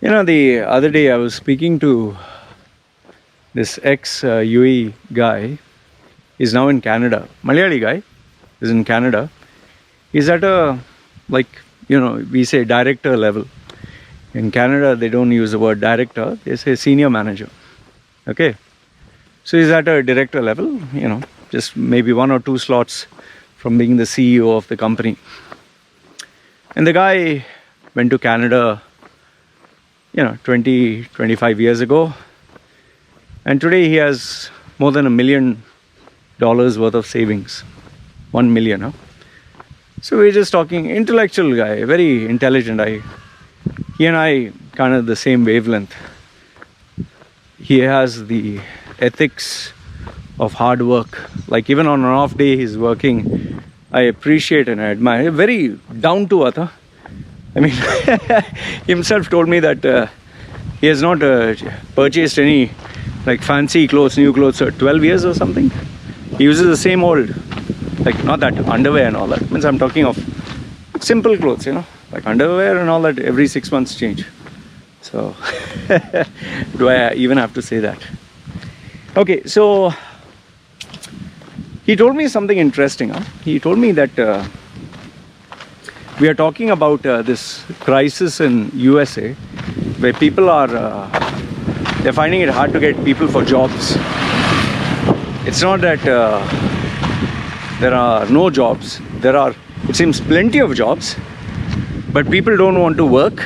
The other day I was speaking to this ex-UAE guy. He's now in Canada. Malayali guy is in Canada. He's at a, we say director level. In Canada, they don't use the word director. They say senior manager. Okay. So he's at a director level, just maybe 1 or 2 slots from being the CEO of the company. And the guy went to Canada 25 years ago, and today he has more than $1 million worth of savings. 1 million, huh? So we're just talking. Intellectual guy, very intelligent. He and I kind of the same wavelength. He has the ethics of hard work. Like even on an off day he's working. I appreciate and I admire. Very down to earth, huh? I mean, himself told me that he has not purchased any fancy clothes, new clothes for 12 years or something. He uses the same old, not that underwear and all that. Means I'm talking of simple clothes, like underwear and all that. Every 6 months change. So, do I even have to say that? Okay, so he told me something interesting. Huh? He told me that we are talking about this crisis in USA, where people are they're finding it hard to get people for jobs. It's not that there are no jobs. There are, it seems, plenty of jobs, but people don't want to work.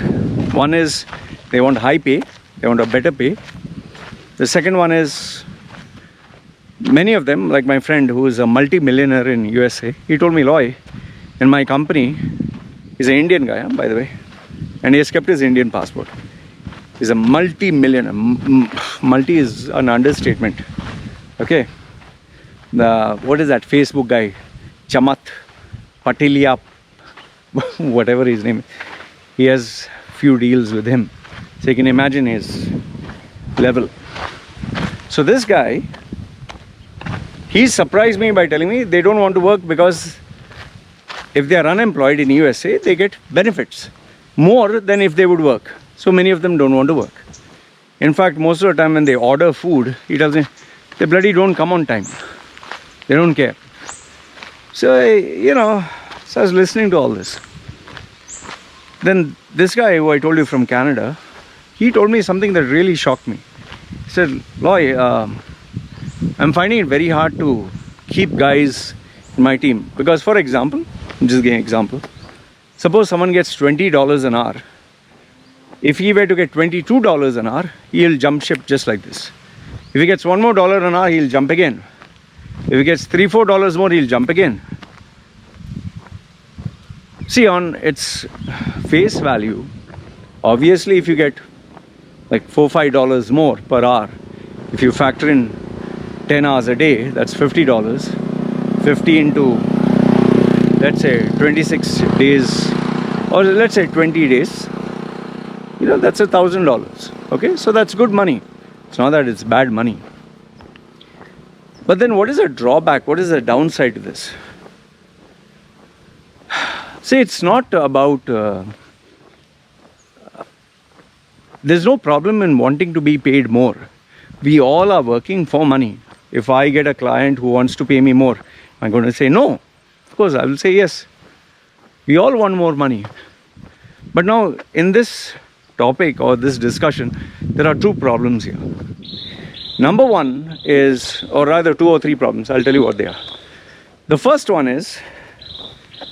One is they want high pay, they want a better pay. The second one is, many of them, like my friend who is a multi-millionaire in USA, he told me, Loy, in my company, he's an Indian guy, by the way, and he has kept his Indian passport. He's a multi-millionaire. Multi is an understatement. Okay. What is that Facebook guy? Chamat Patilia, whatever his name is. He has few deals with him. So you can imagine his level. So this guy, he surprised me by telling me they don't want to work because if they are unemployed in USA, they get benefits more than if they would work. So many of them don't want to work. In fact, most of the time when they order food, he tells me, they bloody don't come on time. They don't care. So, so I was listening to all this. Then this guy who I told you from Canada, he told me something that really shocked me. He said, Loy, I'm finding it very hard to keep guys in my team. Because for example, I'm just giving an example. Suppose someone gets $20 an hour. If he were to get $22 an hour, he'll jump ship just like this. If he gets $1 more an hour, he'll jump again. If he gets $3-4 more, he'll jump again. See, on its face value, obviously if you get $4-5 more per hour, if you factor in 10 hours a day, that's $50. 50 into, let's say, 26 days, or let's say 20 days, that's $1,000. Okay, so that's good money. It's not that it's bad money. But then what is the drawback? What is the downside to this? See, it's not about... there's no problem in wanting to be paid more. We all are working for money. If I get a client who wants to pay me more, I'm going to say no. Of course, I will say yes. We all want more money. But now, in this topic or this discussion, there are 2 problems here. Number 1 is, or rather 2 or 3 problems. I'll tell you what they are. The first one is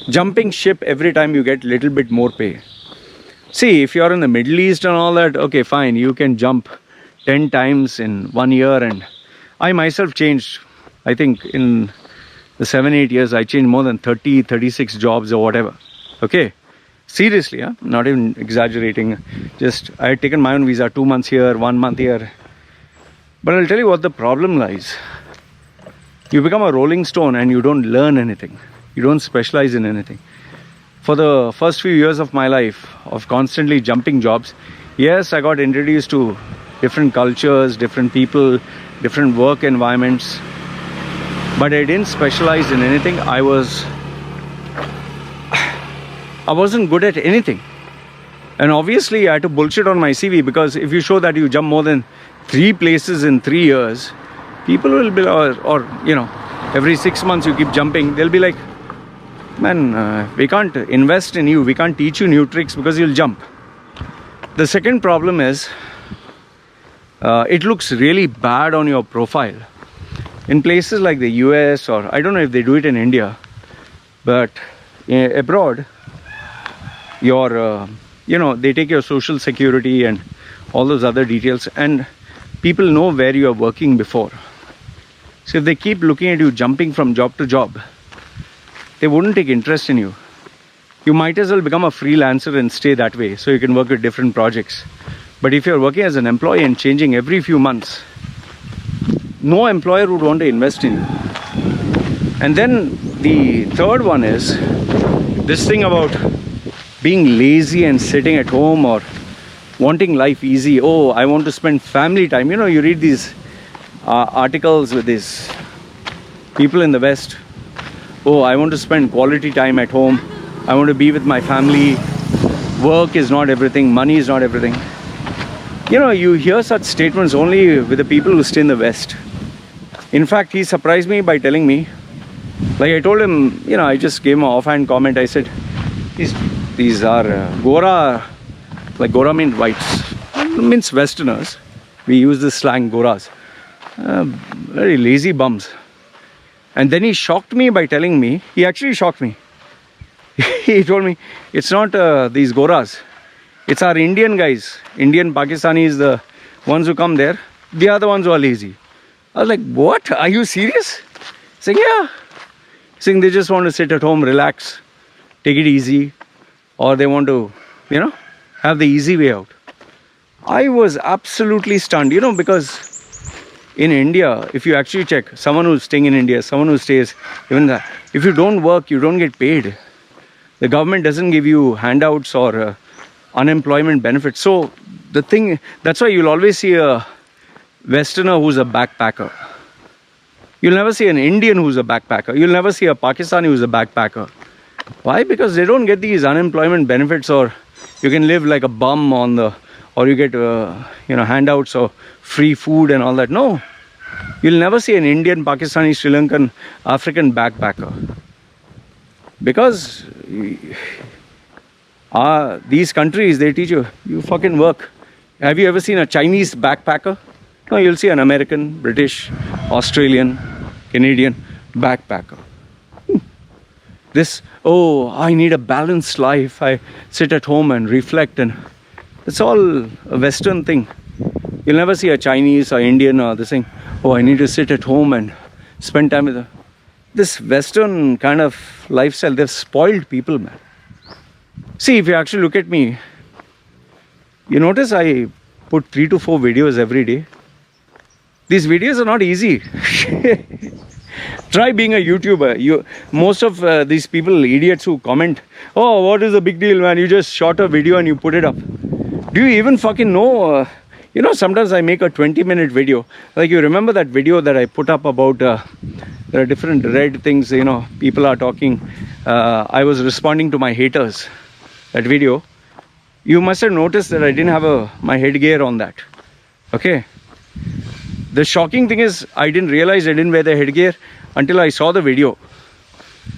jumping ship every time you get a little bit more pay. See, if you're in the Middle East and all that, okay, fine, you can jump 10 times in 1 year. And I myself changed, I think in the 7-8 years, I changed more than 36 jobs or whatever. Okay. Seriously, huh? Not even exaggerating. Just, I had taken my own visa, 2 months here, 1 month here. But I'll tell you what the problem lies. You become a rolling stone and you don't learn anything. You don't specialize in anything. For the first few years of my life, of constantly jumping jobs, yes, I got introduced to different cultures, different people, different work environments. But I didn't specialize in anything. I wasn't good at anything. And obviously I had to bullshit on my CV, because if you show that you jump more than 3 places in 3 years, people will be, or you know, every 6 months you keep jumping, they'll be like, man, we can't invest in you, we can't teach you new tricks because you'll jump. The second problem is, it looks really bad on your profile. In places like the US, or I don't know if they do it in India, but abroad, your, you know, they take your social security and all those other details, and people know where you are working before. So if they keep looking at you jumping from job to job, they wouldn't take interest in you. You might as well become a freelancer and stay that way, so you can work with different projects. But if you're working as an employee and changing every few months, no employer would want to invest in you. And then the third one is this thing about being lazy and sitting at home, or wanting life easy. Oh, I want to spend family time. You know, you read these articles with these people in the West. Oh, I want to spend quality time at home. I want to be with my family. Work is not everything. Money is not everything. You know, you hear such statements only with the people who stay in the West. In fact, he surprised me by telling me, like I told him, you know, I just gave him an offhand comment. I said, these are Gora, like Gora means whites, means Westerners. We use this slang, Goras. Very lazy bums. And then he shocked me by telling me, he actually shocked me. He told me, it's not these Goras. It's our Indian guys, Indian Pakistanis, the ones who come there. They are the ones who are lazy. I was like, what? Are you serious? He's saying, yeah. He's saying they just want to sit at home, relax, take it easy. Or they want to, you know, have the easy way out. I was absolutely stunned, you know, because in India, if you actually check, someone who's staying in India, someone who stays, even that, if you don't work, you don't get paid. The government doesn't give you handouts or unemployment benefits. So the thing, that's why you'll always see a Westerner who's a backpacker. You'll never see an Indian who's a backpacker. You'll never see a Pakistani who's a backpacker. Why? Because they don't get these unemployment benefits, or you can live like a bum on the, or you get, you know, handouts or free food and all that. No. You'll never see an Indian, Pakistani, Sri Lankan, African backpacker. Because these countries, they teach you, you fucking work. Have you ever seen a Chinese backpacker? No, you'll see an American, British, Australian, Canadian backpacker. This, oh, I need a balanced life. I sit at home and reflect, and it's all a Western thing. You'll never see a Chinese or Indian or this thing, oh, I need to sit at home and spend time with them. This Western kind of lifestyle, they've spoiled people, man. See, if you actually look at me, you notice I put 3 to 4 videos every day. These videos are not easy. Try being a YouTuber. Most of these people, idiots who comment, oh, what is the big deal, man? You just shot a video and you put it up. Do you even fucking know? You know, sometimes I make a 20-minute video. Like, you remember that video that I put up about there are different red things, you know, people are talking. I was responding to my haters. That video. You must have noticed that I didn't have my headgear on that. Okay. The shocking thing is, I didn't realize I didn't wear the headgear until I saw the video.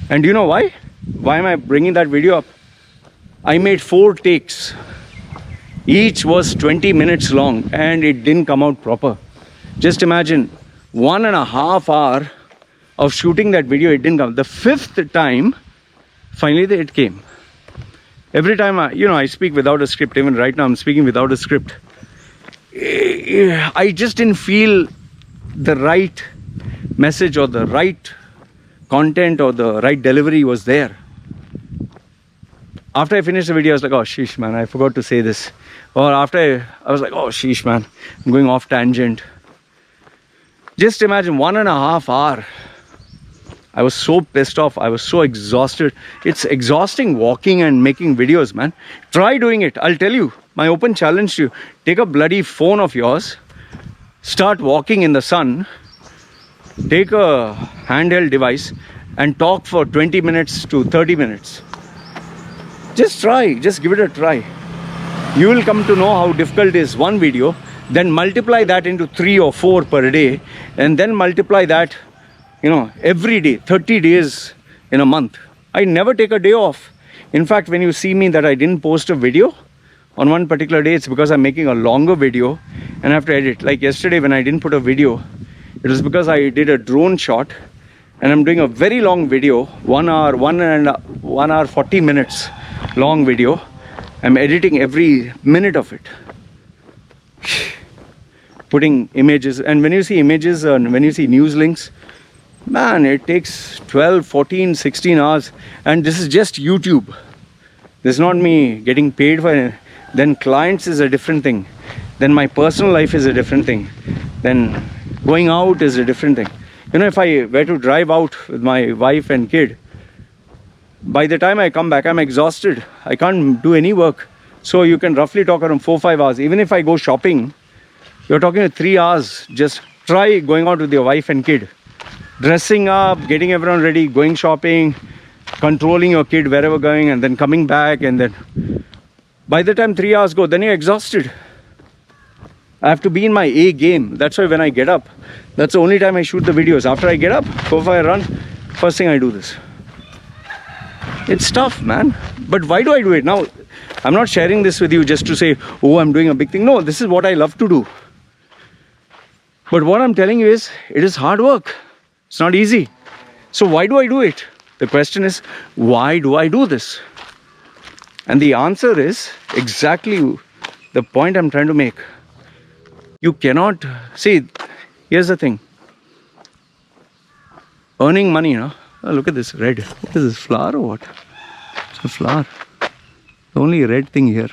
And do you know why? Why am I bringing that video up? I made 4 takes. Each was 20 minutes long, and it didn't come out proper. Just imagine, 1.5 hours of shooting that video, it didn't come. The 5th time, finally it came. Every time I speak without a script. Even right now I'm speaking without a script. I just didn't feel the right message or the right content or the right delivery was there. After I finished the video, I was like, oh, sheesh, man, I forgot to say this. Or after I was like, oh, sheesh, man, I'm going off tangent. Just imagine 1.5 hours. I was so pissed off. I was so exhausted. It's exhausting walking and making videos, man. Try doing it. I'll tell you. My open challenge to you. Take a bloody phone of yours. Start walking in the sun. Take a handheld device and talk for 20 minutes to 30 minutes. Just try. Just give it a try. you will come to know how difficult is one video, then multiply that into 3 or 4 per day, and then multiply that, every day, 30 days in a month. I never take a day off. In fact, when you see me that I didn't post a video on one particular day, it's because I'm making a longer video and I have to edit. Like yesterday when I didn't put a video, it was because I did a drone shot and I'm doing a very long video, 1 hour 40 minutes long video. I'm editing every minute of it, putting images. And when you see images and when you see news links, man, it takes 12, 14, 16 hours. And this is just YouTube. This is not me getting paid for it. Then clients is a different thing. Then my personal life is a different thing. Then going out is a different thing. If I were to drive out with my wife and kid, by the time I come back, I'm exhausted. I can't do any work. So you can roughly talk around 4-5 hours. Even if I go shopping, you're talking 3 hours. Just try going out with your wife and kid. Dressing up, getting everyone ready, going shopping, controlling your kid wherever going, and then coming back, and then by the time 3 hours go, then you're exhausted. I have to be in my A game. That's why when I get up, that's the only time I shoot the videos. After I get up, go for a run, first thing I do this. It's tough, man. But why do I do it? Now, I'm not sharing this with you just to say, oh, I'm doing a big thing. No, this is what I love to do. But what I'm telling you is, it is hard work. It's not easy. So why do I do it? The question is, why do I do this? And the answer is exactly the point I'm trying to make. You cannot, see, here's the thing. Earning money, Oh, look at this red. What is this, flower or what? It's a flower. The only red thing here.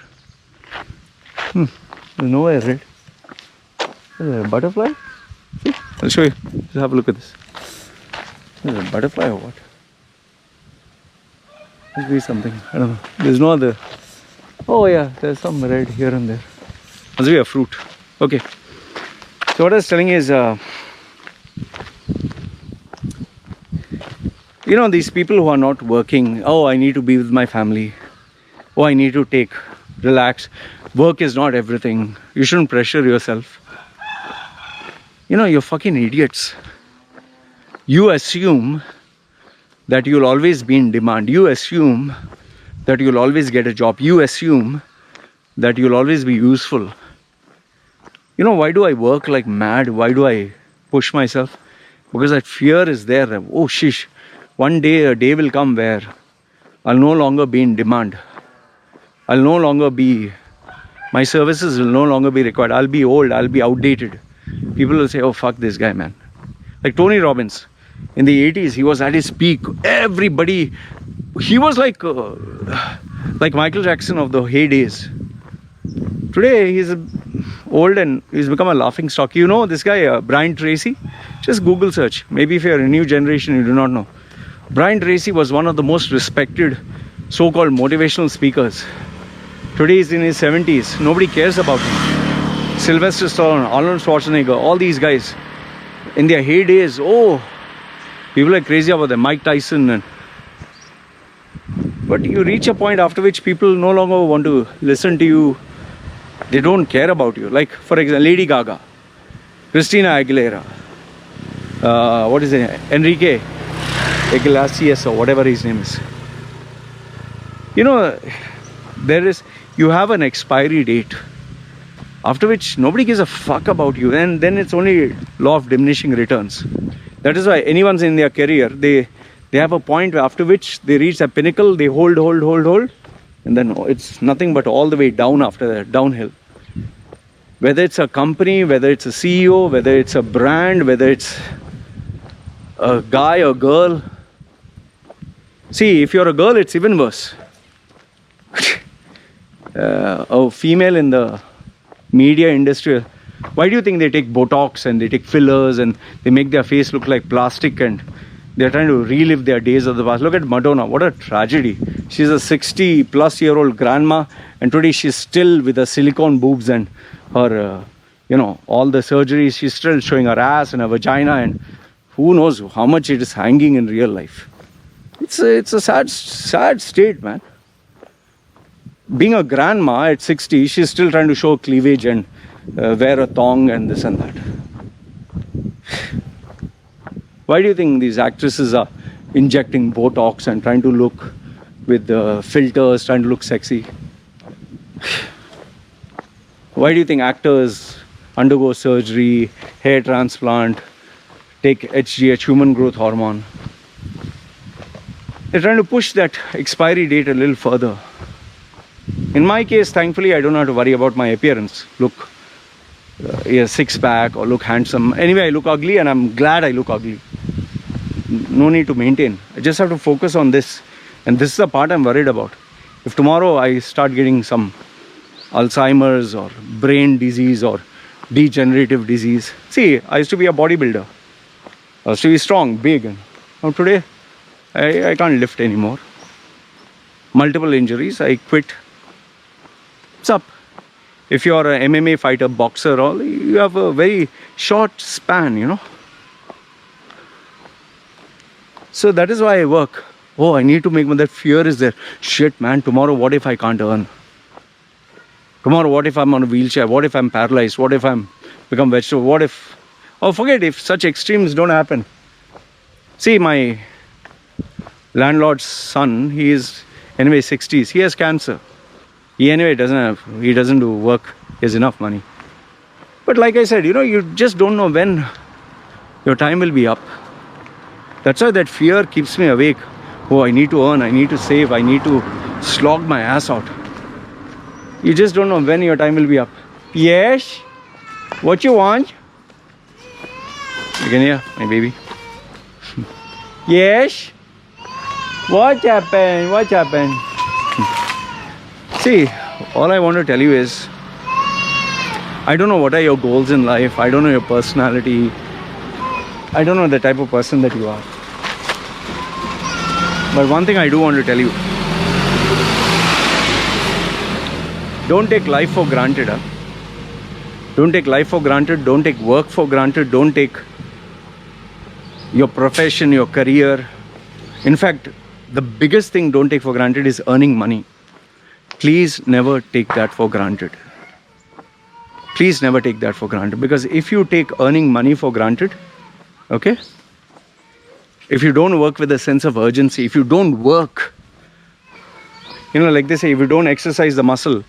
There's nowhere red. Is there a butterfly? See? I'll show you. Just have a look at this. Is it a butterfly or what? Must be something. I don't know. There's no other. Oh yeah, there's some red here and there. Must be a fruit. Okay. So what I was telling is, these people who are not working, oh, I need to be with my family. Oh, I need to relax. Work is not everything. You shouldn't pressure yourself. You're fucking idiots. You assume that you'll always be in demand. You assume that you'll always get a job. You assume that you'll always be useful. Why do I work like mad? Why do I push myself? Because that fear is there. Oh, shish. One day, a day will come where I'll no longer be in demand. I'll no longer be, my services will no longer be required. I'll be old. I'll be outdated. People will say, oh, fuck this guy, man. Like Tony Robbins. In the 80s, he was at his peak. Everybody, he was like Michael Jackson of the heydays. Today, he's old and he's become a laughing stock. This guy, Brian Tracy? Just Google search. Maybe if you're a new generation, you do not know. Brian Tracy was one of the most respected so-called motivational speakers. Today, he's in his 70s. Nobody cares about him. Sylvester Stallone, Arnold Schwarzenegger, all these guys. In their heydays, people are crazy about them. Mike Tyson. But you reach a point after which people no longer want to listen to you. They don't care about you. Like, for example, Lady Gaga, Christina Aguilera, what is it? Enrique Iglesias or whatever his name is. You have an expiry date. After which nobody gives a fuck about you, and then it's only law of diminishing returns. That is why anyone's in their career, they have a point after which they reach a pinnacle, they hold, and then it's nothing but all the way down after that, downhill. Whether it's a company, whether it's a CEO, whether it's a brand, whether it's a guy or girl. See, if you're a girl, it's even worse. A female in the media industry, why do you think they take Botox and they take fillers and they make their face look like plastic and they're trying to relive their days of the past? Look at Madonna. What a tragedy. She's a 60-plus-year-old grandma, and today she's still with her silicone boobs and her, all the surgeries. She's still showing her ass and her vagina, and who knows how much it is hanging in real life. It's a sad state, man. being a grandma at 60, she's still trying to show cleavage and wear a thong and this and that. Why do you think these actresses are injecting Botox and trying to look with filters, trying to look sexy? Why do you think actors undergo surgery, hair transplant, take HGH, human growth hormone? They're trying to push that expiry date a little further. In my case, thankfully, I don't have to worry about my appearance. Look, a six-pack or look handsome. Anyway, I look ugly and I'm glad I look ugly. No need to maintain. I just have to focus on this. And this is the part I'm worried about. If tomorrow I start getting some Alzheimer's or brain disease or degenerative disease. See, I used to be a bodybuilder. I used to be strong, big. And now today, I can't lift anymore. Multiple injuries, I quit. What's up? If you're an MMA fighter, boxer, all, you have a very short span, you know. So that is why I work. Oh, I need to make that fear is there. Shit, man, tomorrow what if I can't earn? Tomorrow what if I'm on a wheelchair? What if I'm paralyzed? What if I'm become vegetable? What if... Oh, forget if such extremes don't happen. See, my landlord's son, he is anyway 60s. He has cancer. He anyway doesn't do work. He has enough money. But like I said, you know, you just don't know when your time will be up. That's why that fear keeps me awake. Oh, I need to earn, I need to save, I need to slog my ass out. You just don't know when your time will be up. Yes? What you want? You can hear my baby. Yes? What happened? What happened? See, all I want to tell you is, I don't know what are your goals in life. I don't know your personality. I don't know the type of person that you are. But one thing I do want to tell you. Don't take life for granted. Huh? Don't take life for granted. Don't take work for granted. Don't take your profession, your career. In fact, the biggest thing don't take for granted is earning money. Please never take that for granted. Please never take that for granted. Because if you take earning money for granted, okay? If you don't work with a sense of urgency, if you don't work, you know, like they say, if you don't exercise the muscle,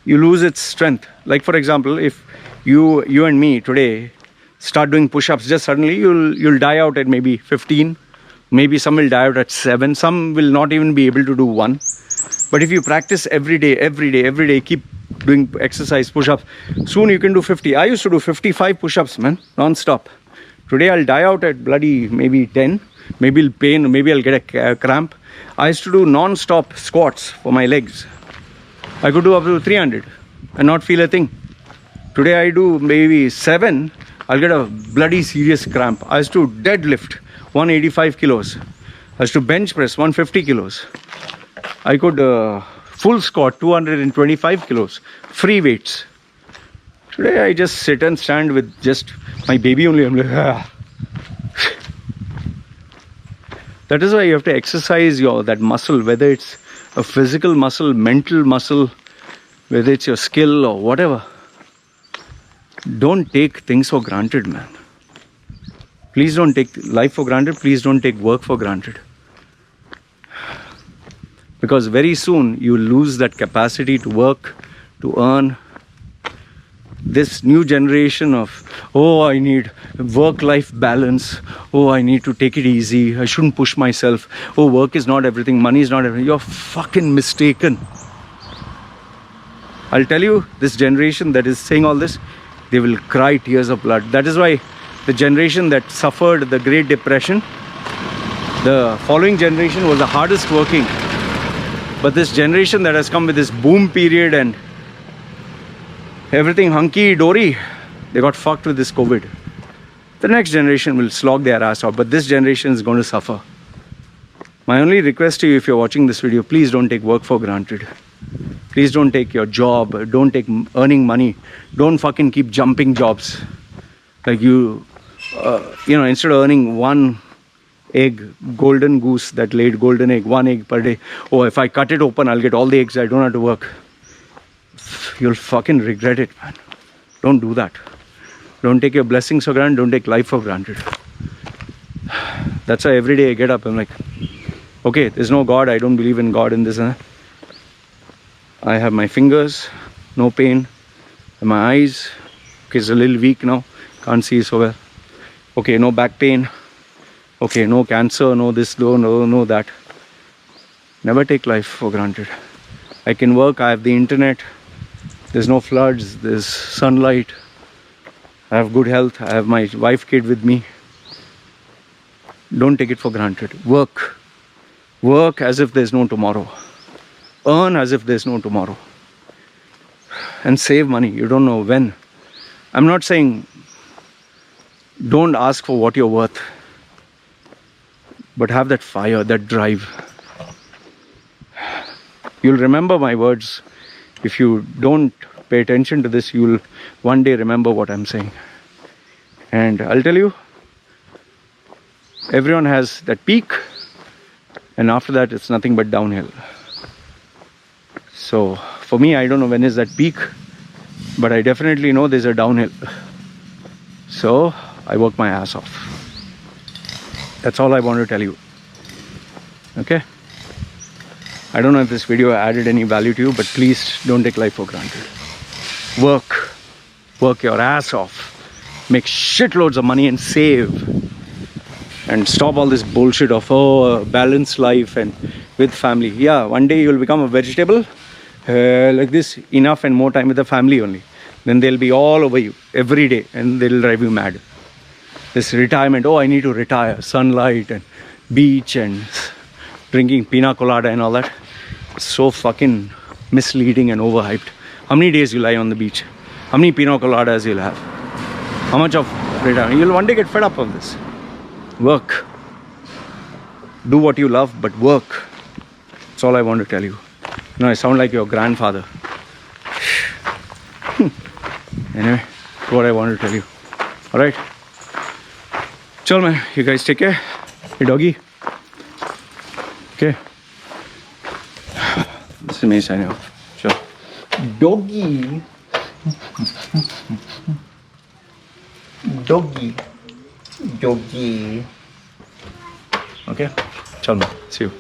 you lose its strength. Like for example, if you and me today start doing push-ups, just suddenly you'll die out at maybe 15. Maybe some will die out at 7. Some will not even be able to do 1. But if you practice every day, keep doing exercise, push-ups, soon you can do 50. I used to do 55 push-ups, man, non-stop. Today I'll die out at bloody maybe 10. Maybe it'll pain, maybe I'll get a cramp. I used to do non-stop squats for my legs. I could do up to 300 and not feel a thing. Today I do maybe 7, I'll get a bloody serious cramp. I used to deadlift 185 kilos. I used to bench press 150 kilos. I could full squat 225 kilos. Free weights. Today I just sit and stand with just my baby only. I'm like, ah. That is why you have to exercise that muscle, whether it's a physical muscle, mental muscle, whether it's your skill or whatever. Don't take things for granted, man. Please don't take life for granted. Please don't take work for granted. Because very soon you lose that capacity to work, to earn. This new generation of, oh, I need work-life balance. Oh, I need to take it easy. I shouldn't push myself. Oh, work is not everything. Money is not everything. You're fucking mistaken. I'll tell you, this generation that is saying all this, they will cry tears of blood. That is why the generation that suffered the Great Depression, the following generation was the hardest working. But this generation that has come with this boom period and everything hunky-dory, they got fucked with this COVID. The next generation will slog their ass out, but this generation is going to suffer. My only request to you, if you're watching this video, please don't take work for granted. Please don't take your job, don't take earning money. Don't fucking keep jumping jobs. Like instead of earning 1 egg, golden goose that laid golden egg, 1 egg per day. Oh, if I cut it open, I'll get all the eggs. I don't have to work. You'll fucking regret it, man. Don't do that. Don't take your blessings for granted. Don't take life for granted. That's why every day I get up, I'm like, okay, there's no God. I don't believe in God in this. I have my fingers, no pain. And my eyes, okay, it's a little weak now. Can't see so well. Okay, no back pain. Okay, no cancer, no this, no that. Never take life for granted. I can work, I have the internet. There's no floods, there's sunlight. I have good health, I have my wife, kid with me. Don't take it for granted. Work. Work as if there's no tomorrow. Earn as if there's no tomorrow. And save money. You don't know when. I'm not saying don't ask for what you're worth, but have that fire, that drive. You'll remember my words. If you don't pay attention to this, you'll one day remember what I'm saying. And I'll tell you, everyone has that peak, and after that it's nothing but downhill. So for me, I don't know when is that peak, but I definitely know there's a downhill. So I work my ass off. That's all I want to tell you. Okay? I don't know if this video added any value to you, but please don't take life for granted. Work. Work your ass off. Make shitloads of money and save. And stop all this bullshit of, balanced life and with family. Yeah, one day you'll become a vegetable. Like this, enough and more time with the family only. Then they'll be all over you every day and they'll drive you mad. This retirement, I need to retire. Sunlight and beach and drinking pina colada and all that. It's so fucking misleading and overhyped. How many days you lie on the beach? How many pina coladas you'll have? How much of retirement? You'll one day get fed up on this. Work. Do what you love, but work. That's all I want to tell you. I sound like your grandfather. Anyway, that's what I want to tell you. Alright? Chal man, you guys take care. Hey doggy. Okay. This is me signing off. Sure. Doggy. Doggy. Doggy. Okay? Chal man, see you.